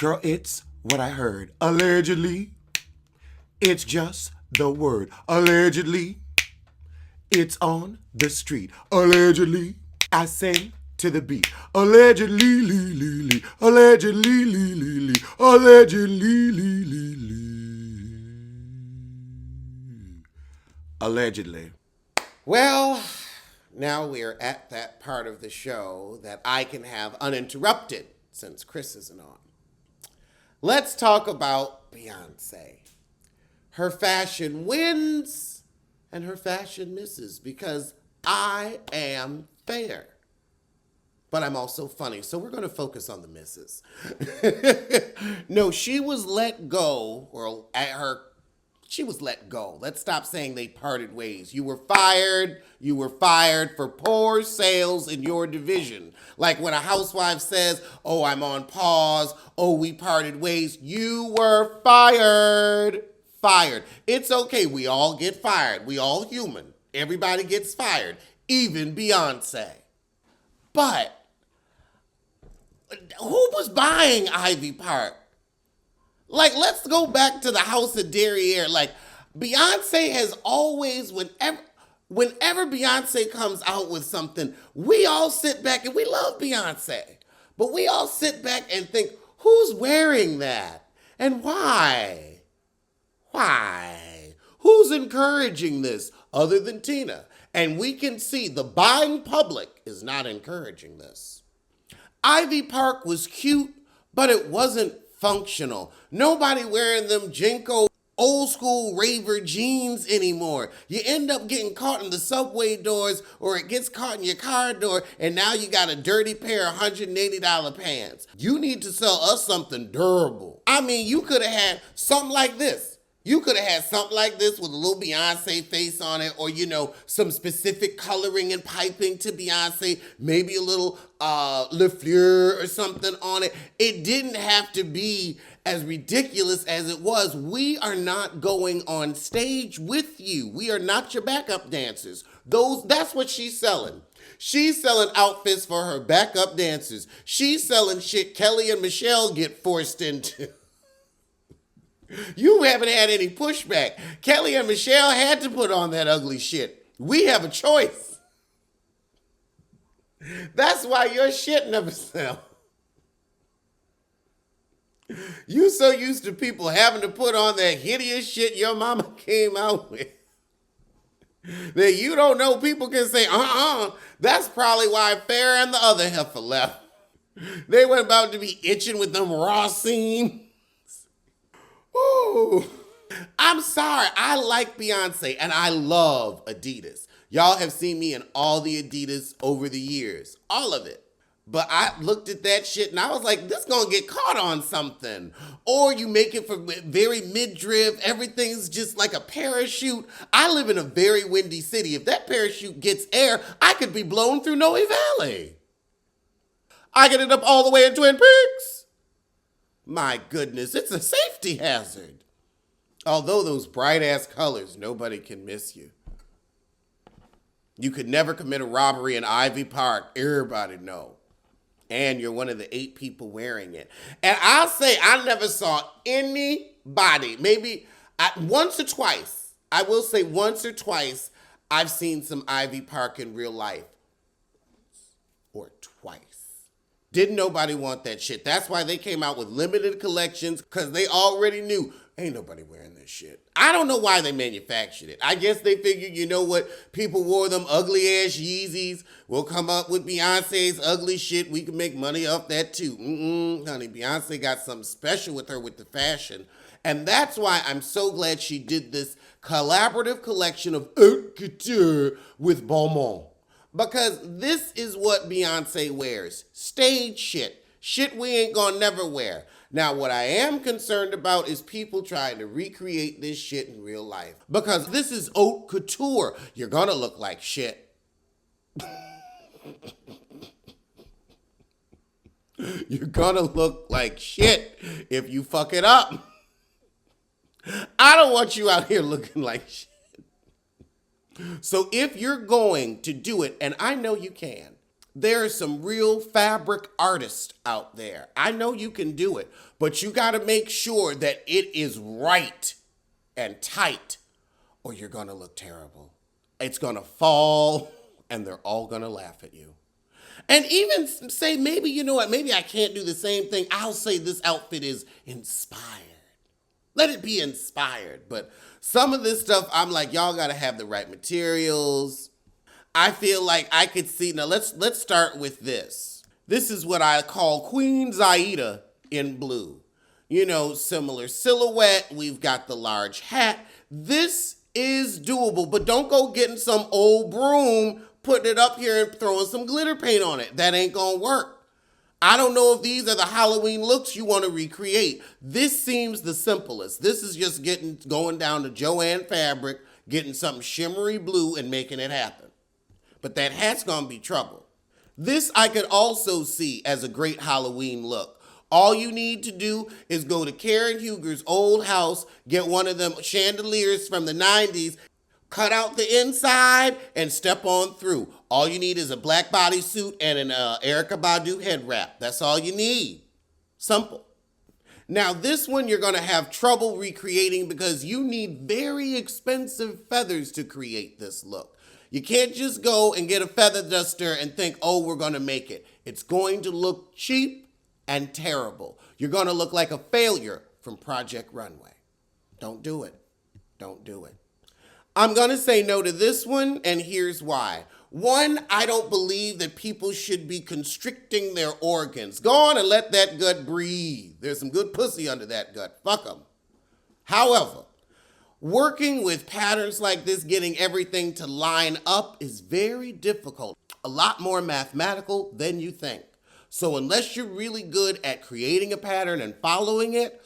Girl, it's what I heard. Allegedly, it's just the word. Allegedly, it's on the street. Allegedly, I sing to the beat. Allegedly, lee, lee, lee. Allegedly, lee, lee, lee. Allegedly, lee, lee, lee. Allegedly. Well, now we're at that part of the show that I can have uninterrupted since Chris isn't on. Let's talk about Beyonce. Her fashion wins and her fashion misses because I am fair. But I'm also funny, so we're going to focus on the misses. No, she was let go, she was let go. Let's stop saying they parted ways. You were fired. You were fired for poor sales in your division. Like when a housewife says, oh, I'm on pause. Oh, we parted ways. You were fired. Fired. It's okay. We all get fired. We all human. Everybody gets fired. Even Beyonce. But who was buying Ivy Park? Like, let's go back to the house of Dereon. Like, Beyonce has always, whenever Beyonce comes out with something, we all sit back and we love Beyonce. But we all sit back and think, who's wearing that? And why? Why? Who's encouraging this other than Tina? And we can see the buying public is not encouraging this. Ivy Park was cute, but it wasn't functional. Nobody wearing them Jinko old school raver jeans anymore. You end up getting caught in the subway doors or it gets caught in your car door and now you got a dirty pair of $180 pants. You need to sell us something durable. I mean, you could have had something like this. You could have had something like this with a little Beyonce face on it or, some specific coloring and piping to Beyonce, maybe a little Le Fleur or something on it. It didn't have to be as ridiculous as it was. We are not going on stage with you. We are not your backup dancers. That's what she's selling. She's selling outfits for her backup dancers. She's selling shit Kelly and Michelle get forced into. You haven't had any pushback. Kelly and Michelle had to put on that ugly shit. We have a choice. That's why your shit never sells. You so used to people having to put on that hideous shit your mama came out with that you don't know people can say, That's probably why Farrah and the other heifer left. They weren't about to be itching with them raw seams. Ooh. I'm sorry. I like Beyonce and I love Addias. Y'all have seen me in all the Addias over the years. All of it. But I looked at that shit and I was like, this gonna get caught on something. Or you make it for very midriff. Everything's just like a parachute. I live in a very windy city. If that parachute gets air, I could be blown through Noe Valley. I get it up all the way in Twin Peaks. My goodness, it's a safety hazard. Although those bright-ass colors, nobody can miss you. You could never commit a robbery in Ivy Park. Everybody know. And you're one of the 8 people wearing it. And I'll say I never saw anybody, maybe once or twice, I will say once or twice, I've seen some Ivy Park in real life. Or twice. Didn't nobody want that shit. That's why they came out with limited collections because they already knew ain't nobody wearing this shit. I don't know why they manufactured it. I guess they figured, you know what? People wore them ugly ass Yeezys. We'll come up with Beyonce's ugly shit. We can make money off that too. Honey, Beyonce got something special with her with the fashion. And that's why I'm so glad she did this collaborative collection of haute couture with Bailman. Because this is what Beyonce wears. Stage shit. Shit we ain't gonna never wear. Now, what I am concerned about is people trying to recreate this shit in real life. Because this is haute couture. You're gonna look like shit. You're gonna look like shit if you fuck it up. I don't want you out here looking like shit. So if you're going to do it, and I know you can, There are some real fabric artists out there. I know you can do it, but you got to make sure that it is right and tight, or you're going to look terrible. It's going to fall, and they're all going to laugh at you. And even say, maybe, you know what, maybe I can't do the same thing. I'll say this outfit is inspired. Let it be inspired. But some of this stuff, I'm like, y'all got to have the right materials. I feel like I could see, now let's start with this. This is what I call Queen Zaida in blue. You know, similar silhouette. We've got the large hat. This is doable, but don't go getting some old broom, putting it up here and throwing some glitter paint on it. That ain't gonna work. I don't know if these are the Halloween looks you want to recreate. This seems the simplest. This is just going down to Joann Fabric, getting something shimmery blue and making it happen. But that hat's gonna be trouble. This I could also see as a great Halloween look. All you need to do is go to Karen Huger's old house, get one of them chandeliers from the 90s, cut out the inside, and step on through. All you need is a black bodysuit and an Erykah Badu head wrap. That's all you need. Simple. Now this one you're gonna have trouble recreating because you need very expensive feathers to create this look. You can't just go and get a feather duster and think, oh, we're gonna make it. It's going to look cheap and terrible. You're gonna look like a failure from Project Runway. Don't do it. Don't do it. I'm gonna say no to this one, and here's why. One, I don't believe that people should be constricting their organs. Go on and let that gut breathe. There's some good pussy under that gut. Fuck them. However, working with patterns like this, getting everything to line up is very difficult. A lot more mathematical than you think. So unless you're really good at creating a pattern and following it,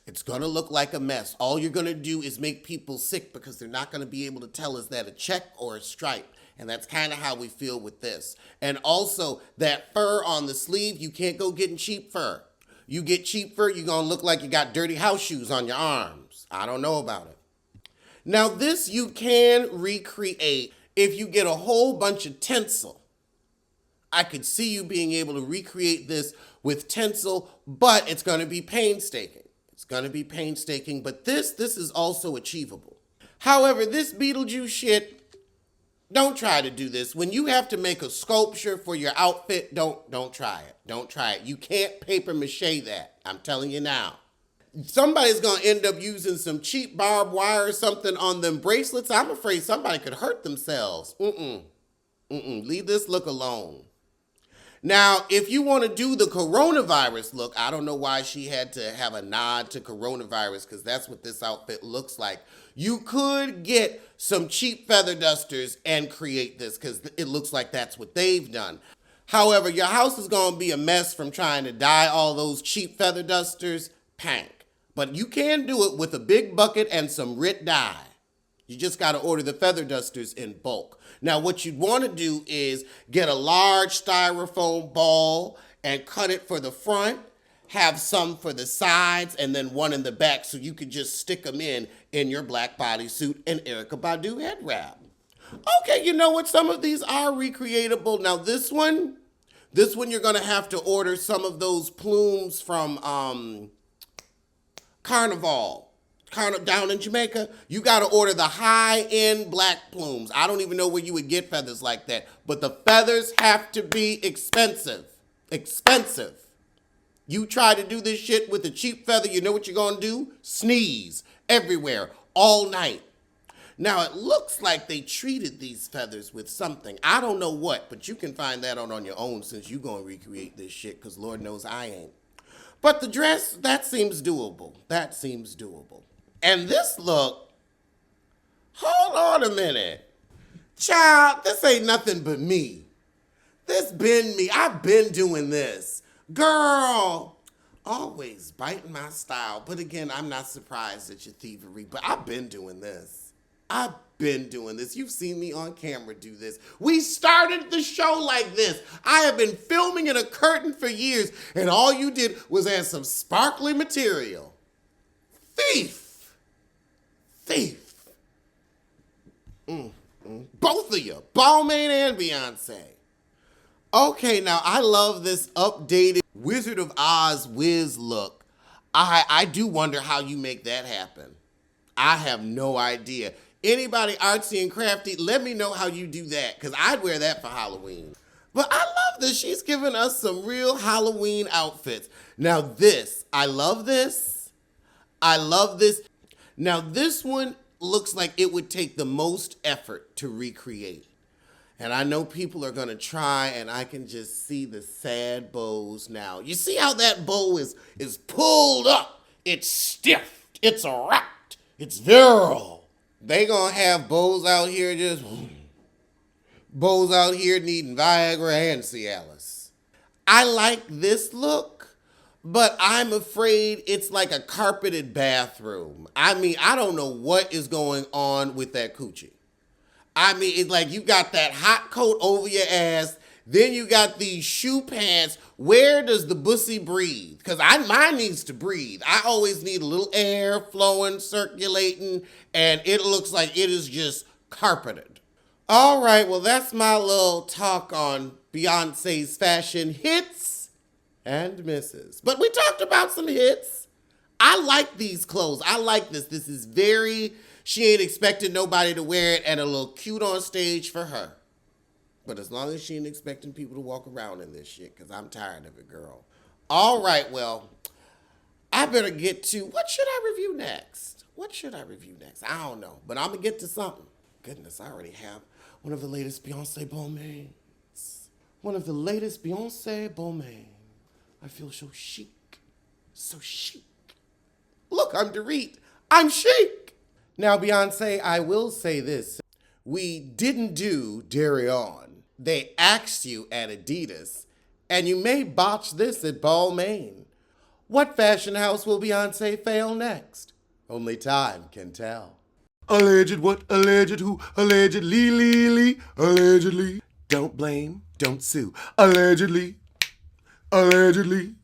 it's gonna look like a mess. All you're gonna do is make people sick because they're not gonna be able to tell is that a check or a stripe. And that's kind of how we feel with this. And also that fur on the sleeve, you can't go getting cheap fur. You get cheap fur, you're gonna look like you got dirty house shoes on your arms. I don't know about it. Now this you can recreate if you get a whole bunch of tinsel. I could see you being able to recreate this with tinsel, but it's gonna be painstaking. It's gonna be painstaking, but this is also achievable. However, this Beetlejuice shit, don't try to do this. When you have to make a sculpture for your outfit, don't try it. Don't try it. You can't paper mache that. I'm telling you now. Somebody's gonna end up using some cheap barbed wire or something on them bracelets. I'm afraid somebody could hurt themselves. Leave this look alone. Now, if you want to do the coronavirus look, I don't know why she had to have a nod to coronavirus because that's what this outfit looks like. You could get some cheap feather dusters and create this because it looks like that's what they've done. However, your house is going to be a mess from trying to dye all those cheap feather dusters pink. But you can do it with a big bucket and some Rit dye. You just got to order the feather dusters in bulk. Now, what you'd want to do is get a large styrofoam ball and cut it for the front, have some for the sides, and then one in the back so you could just stick them in your black bodysuit and Erykah Badu head wrap. Okay, you know what? Some of these are recreatable. Now, this one you're going to have to order some of those plumes from Carnival down in Jamaica. You got to order the high-end black plumes. I don't even know where you would get feathers like that, but the feathers have to be expensive. Expensive. You try to do this shit with a cheap feather, you know what you're going to do? Sneeze everywhere, all night. Now, it looks like they treated these feathers with something. I don't know what, but you can find that out on your own since you're going to recreate this shit, because Lord knows I ain't. But the dress, that seems doable. That seems doable. And this look, hold on a minute. Child, this ain't nothing but me. This been me. I've been doing this. Girl, always biting my style. But again, I'm not surprised at your thievery, but I've been doing this. I've been doing this. You've seen me on camera do this. We started the show like this. I have been filming in a curtain for years, and all you did was add some sparkly material. Thief. Both of you, Bailman and Beyonce. Okay, now I love this updated Wizard of Oz whiz look. I do wonder how you make that happen. I have no idea. Anybody artsy and crafty, let me know how you do that, because I'd wear that for Halloween. But I love this. She's giving us some real Halloween outfits. Now this, I love this. I love this. Now this one looks like it would take the most effort to recreate. And I know people are going to try, and I can just see the sad bows now. You see how that bow is pulled up? It's stiff. It's wrapped. It's virile. They going to have bows out here just... bows out here needing Viagra and Cialis. I like this look, but I'm afraid it's like a carpeted bathroom. I mean, I don't know what is going on with that coochie. I mean, it's like you got that hot coat over your ass, then you got these shoe pants. Where does the bussy breathe? Because mine needs to breathe. I always need a little air flowing, circulating, and it looks like it is just carpeted. All right, well, that's my little talk on Beyonce's fashion hits and misses. But we talked about some hits. I like these clothes. I like this. This is very... She ain't expecting nobody to wear it and a little cute on stage for her. But as long as she ain't expecting people to walk around in this shit, because I'm tired of it, girl. All right, well, I better get to, what should I review next? What should I review next? I don't know, but I'm going to get to something. Goodness, I already have one of the latest Beyonce Bailmans. One of the latest Beyonce Bailmans. I feel so chic. So chic. Look, I'm Dorit. I'm chic. Now, Beyonce, I will say this. We didn't do Dereon. They asked you at Addias, and you may botch this at Bailman. What fashion house will Beyonce fail next? Only time can tell. Alleged what? Alleged who? Allegedly, allegedly. Don't blame, don't sue. Allegedly, allegedly.